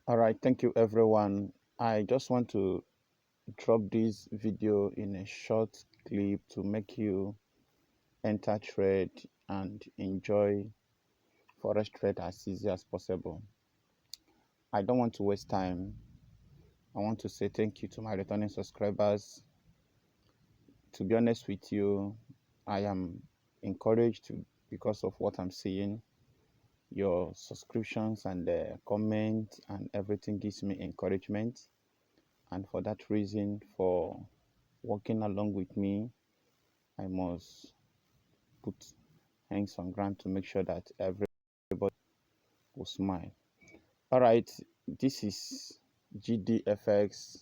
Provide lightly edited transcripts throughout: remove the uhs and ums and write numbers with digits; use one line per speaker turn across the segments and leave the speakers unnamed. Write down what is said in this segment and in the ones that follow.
All right, thank you everyone. I just want to drop this video in a short clip to make you enter trade and enjoy forex trade as easy as possible. I don't want to waste time. I want to say thank you to my returning subscribers. To be honest with you, I am encouraged because of what I'm seeing. Your subscriptions and the comment and everything gives me encouragement. And for that reason, for working along with me, I must put hands on ground to make sure that everybody will smile. All right, this is GDFX,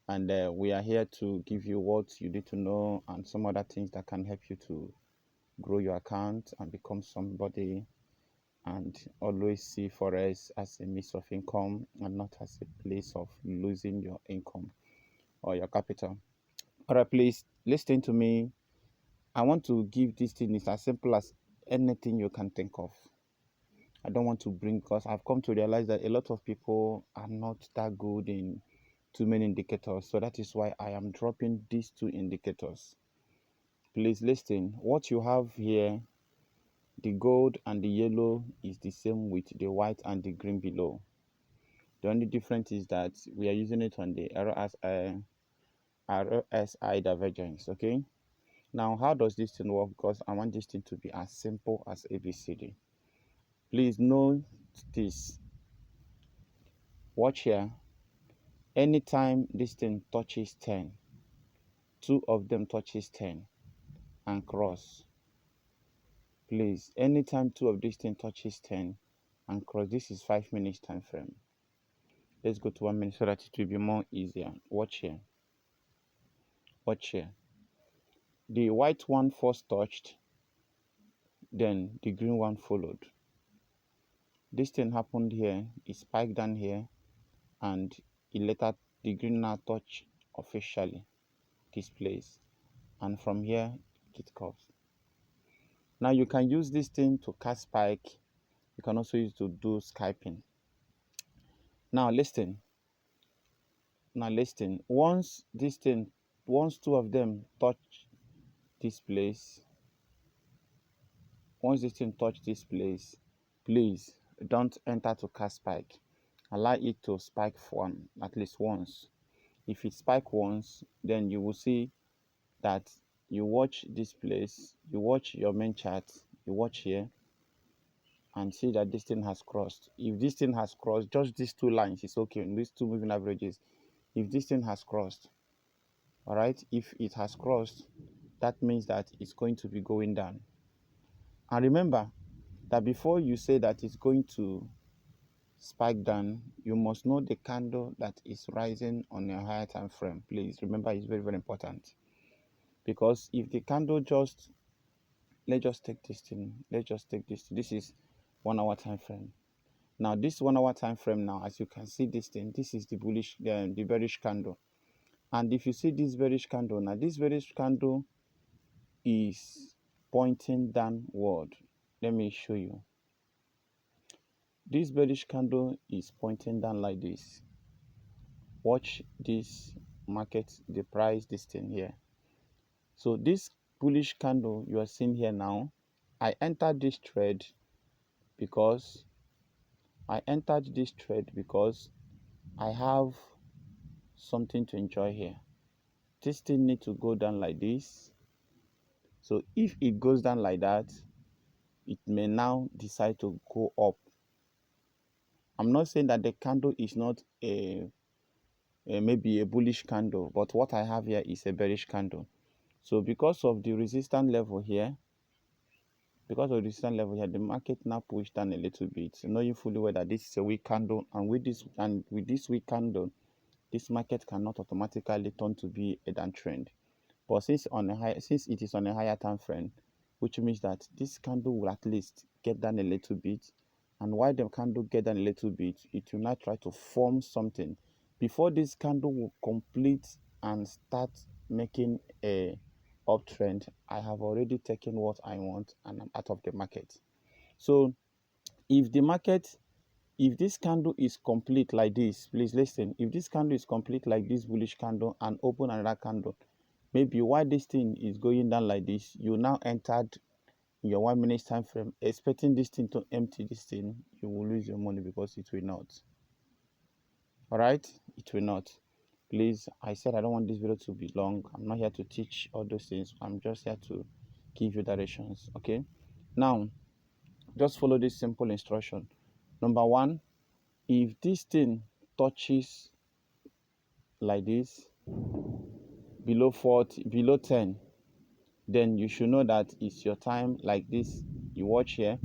and we are here to give you what you need to know and some other things that can help you to grow your account and become somebody, and always see forex as a means of income and not as a place of losing your income or your capital. All right, please listen to me. I want to give this thing is as simple as anything you can think of. I don't want to bring, because I've come to realize that a lot of people are not that good in too many indicators. So that is why I am dropping these two indicators. Please listen. What you have here, the gold and the yellow, is the same with the white and the green below. The only difference is that we are using it on the RSI divergence. Okay. Now, how does this thing work? Because I want this thing to be as simple as ABCD. Please note this. Watch here. Anytime this thing touches 10, two of them touches 10 and cross. Please, anytime two of these things touches 10 and cross, this is 5 minutes time frame. Let's go to 1 minute so that it will be more easier. Watch here. Watch here. The white one first touched, then the green one followed. This thing happened here, it spiked down here, and it later, the green now touch officially this place, and from here it curves. Now you can use this thing to cast spike. You can also use it to do skyping. Now listen. Now listen. Once two of them touch this place, please don't enter to cast spike. Allow it to spike for at least once. If it spike once, then you will see that you watch this place, you watch your main chart, you watch here, and see that this thing has crossed. If this thing has crossed, just these two lines is okay, these two moving averages. If this thing has crossed, all right, if it has crossed, that means that it's going to be going down. And remember that before you say that it's going to spike down, you must know the candle that is rising on a higher time frame. Please remember, it's very, very important. Because if the candle just, let's just take this thing, this is 1 hour time frame. Now this 1 hour time frame, now as you can see, this thing, this is the bullish, the bearish candle. And if you see this bearish candle, now this bearish candle is pointing downward. Let me show you. This bearish candle is pointing down like this. Watch this market, the price, this thing here. So this bullish candle you are seeing here now, I entered this trade because I have something to enjoy here. This thing need to go down like this. So if it goes down like that, it may now decide to go up. I'm not saying that the candle is not maybe a bullish candle, but what I have here is a bearish candle. So because of the resistance level here, the market now pushed down a little bit, knowing fully well that this is a weak candle, and with this weak candle, this market cannot automatically turn to be a downtrend. But since it is on a higher time frame, which means that this candle will at least get down a little bit, and while the candle get down a little bit, it will now try to form something before this candle will complete and start making a uptrend. I have already taken what I want and I'm out of the market. So if the market if this candle is complete like this, please listen, if this candle is complete like this bullish candle and open another candle, maybe while this thing is going down like this, you now entered in your 1 minute time frame expecting this thing to empty this thing, you will lose your money because it will not. All right, it will not. Please, I said I don't want this video to be long. I'm not here to teach all those things. I'm just here to give you directions. Okay, now just follow this simple instruction. Number one, if this thing touches like this below 40, below 10, then you should know that it's your time. Like this, you watch here,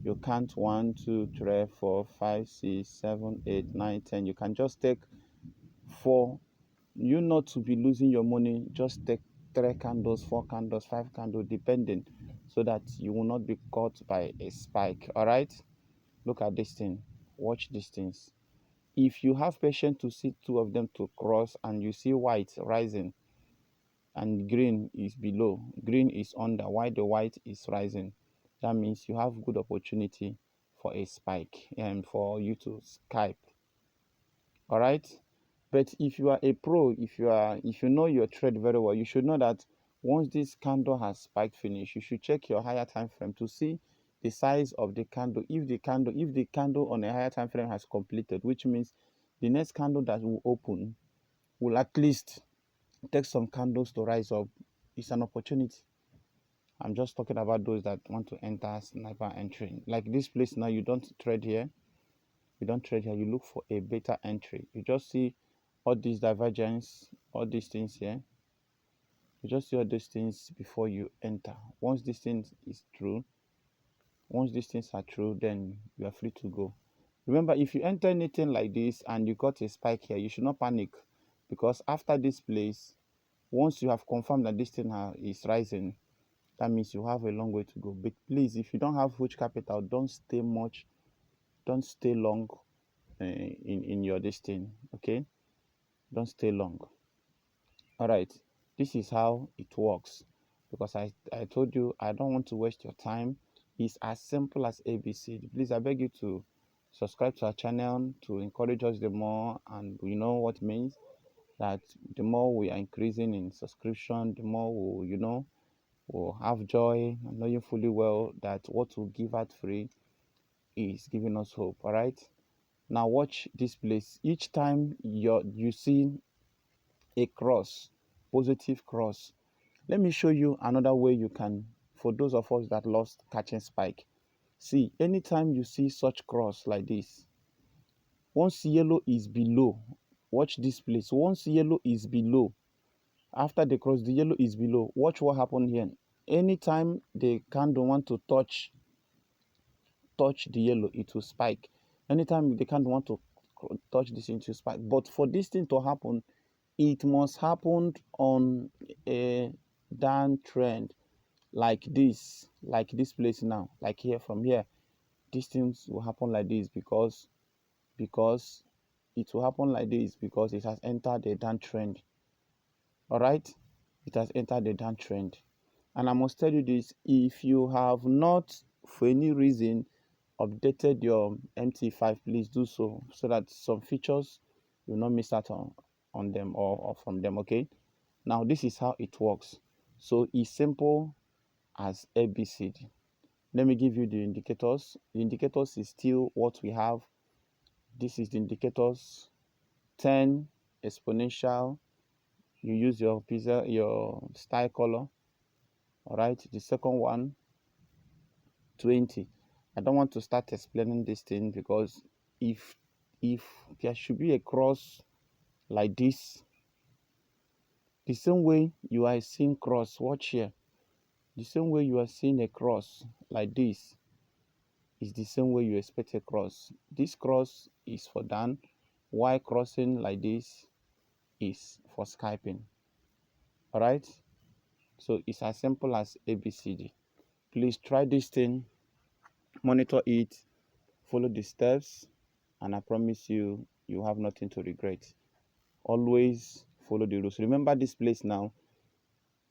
you count 1 2 3 4 5 6 7 8 9 10. You can just take 4, you not to be losing your money. Just take 3 candles, 4 candles, 5 candles, depending, so that you will not be caught by a spike. All right, look at this thing, watch these things. If you have patience to see 2 of them to cross and you see white rising and green is below, green is under, while the white is rising, that means you have good opportunity for a spike and for you to Skype. All right, but if you are a pro, if you know your trade very well, you should know that once this candle has spiked finish, you should check your higher time frame to see the size of the candle. If the candle on a higher time frame has completed, which means the next candle that will open will at least take some candles to rise up. It's an opportunity. I'm just talking about those that want to enter sniper entry. Like this place now, you don't trade here. You don't trade here. You look for a better entry. You just see all these divergence, all these things here. You just see all these things before you enter. Once these things is true, once these things are true, then you are free to go. Remember, if you enter anything like this and you got a spike here, you should not panic, because after this place, once you have confirmed that this thing is rising, that means you have a long way to go. But please, if you don't have huge capital, don't stay long in your this thing. Okay, don't stay long. All right, this is how it works, because I told you I don't want to waste your time. It's as simple as ABC. Please, I beg you to subscribe to our channel to encourage us the more, and you know what it means, that the more we are increasing in subscription, the more we'll have joy, and knowing fully well that what we give out free is giving us hope. All right, now watch this place. Each time you see a cross, positive cross, let me show you another way you can, for those of us that lost catching spike. See, anytime you see such cross like this, once yellow is below, watch this place. Once yellow is below, after the cross, the yellow is below. Watch what happened here. Anytime the candle want to touch the yellow, it will spike. Anytime the candle want to touch this into spike. But for this thing to happen, it must happen on a downtrend like this place now, like here. From here, these things will happen like this, because it will happen like this because it has entered the downtrend. All right, it has entered the downtrend. And I must tell you this, if you have not for any reason updated your MT5, please do so that some features you will not miss out on them or from them. Okay, now this is how it works. So it's simple as ABCD. Let me give you the indicators. The indicators is still what we have. This is the indicators. 10 exponential, you use your style color. All right, the second one 20. I don't want to start explaining this thing, because if there should be a cross like this, the same way you are seeing cross, watch here, the same way you are seeing a cross like this is the same way you expect a cross. This cross is for down, while crossing like this is for Skyping. All right, so it's as simple as ABCD. Please try this thing, monitor it, follow the steps, and I promise you, you have nothing to regret. Always follow the rules. Remember this place now.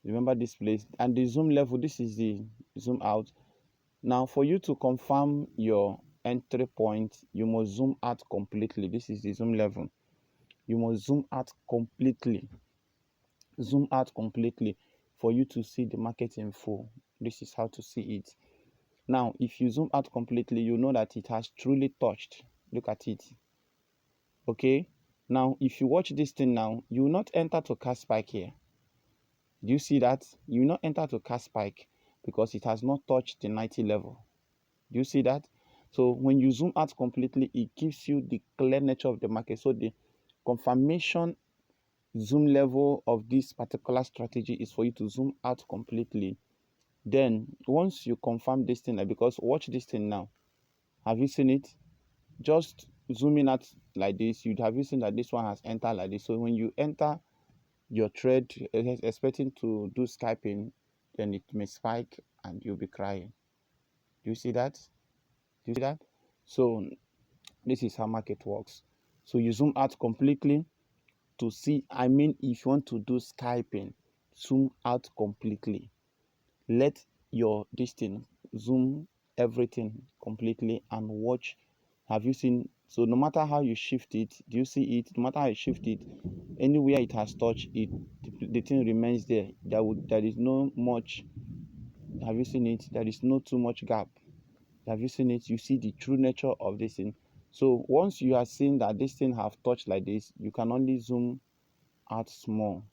Remember this place. And the zoom level, this is the zoom out. Now, for you to confirm your entry point, you must zoom out completely. This is the zoom level. You must zoom out completely. Zoom out completely for you to see the market in full. This is how to see it. Now, if you zoom out completely, you know that it has truly touched. Look at it. Okay. Now, if you watch this thing now, you will not enter to cast spike here. Do you see that? You will not enter to cast spike because it has not touched the 90 level. Do you see that? So when you zoom out completely, it gives you the clear nature of the market. So the confirmation zoom level of this particular strategy is for you to zoom out completely. Then once you confirm this thing, because watch this thing now. Have you seen it? Just zooming out like this, you'd have you seen that this one has entered like this. So when you enter your trade expecting to do scalping, then it may spike and you'll be crying. Do you see that? Do you see that? So this is how market works. So you zoom out completely to see. I mean, if you want to do scalping, zoom out completely. Let your distance zoom everything completely and watch. Have you seen? So no matter how you shift it, do you see it? No matter how you shift it, anywhere it has touched it, the thing remains there. There is no much. Have you seen it? There is no too much gap. Have you seen it? You see the true nature of this thing. So once you are seeing that this thing have touched like this, you can only zoom out small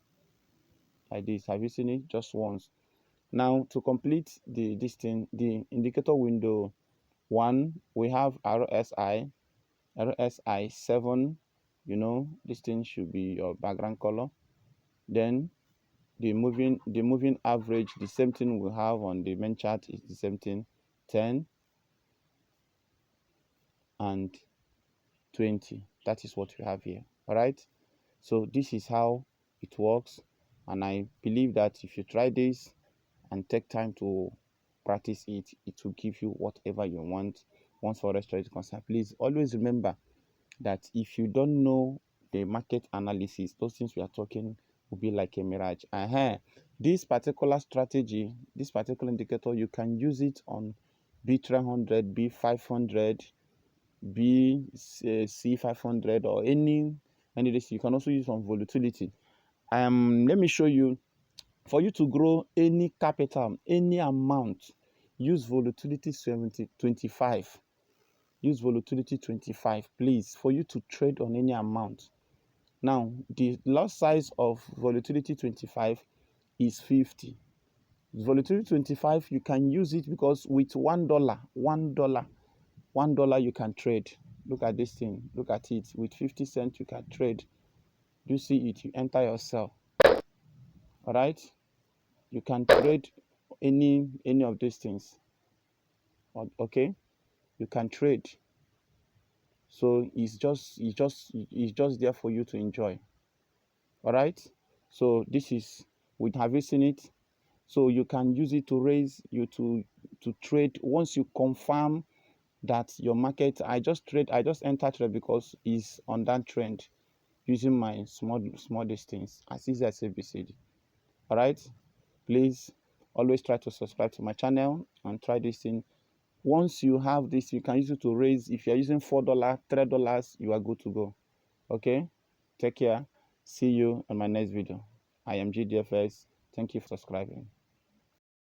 like this. Have you seen it? Just once. Now to complete this thing, the indicator window 1, we have RSI 7. You know, this thing should be your background color. Then the moving average, the same thing we have on the main chart is the same thing, 10 and 20. That is what we have here. All right. So this is how it works, and I believe that if you try this and take time to practice it, it will give you whatever you want. Once forex trade is concerned, please always remember that if you don't know the market analysis, those things we are talking will be like a mirage. This particular strategy, this particular indicator, you can use it on B300, B500, C500, or any this. You can also use on volatility. Let me show you. For you to grow any capital, any amount, use volatility 25. Use volatility 25, please, for you to trade on any amount. Now, the lot size of volatility 25 is 50. Volatility 25, you can use it because with $1 you can trade. Look at this thing. Look at it. With 50 cents, you can trade. You see it. You enter yourself. All right. You can trade any of these things. Okay. You can trade. So it's just there for you to enjoy. All right. So this is with, have you seen it? So you can use it to raise you to trade. Once you confirm that your market, I just enter trade because it's on that trend, using my small distance, as easy as ABCD. All right. Please always try to subscribe to my channel and try this thing. Once you have this, you can use it to raise. If you're using $4, $3, you are good to go. Okay. Take care. See you on my next video. I am GDFS. Thank you for subscribing.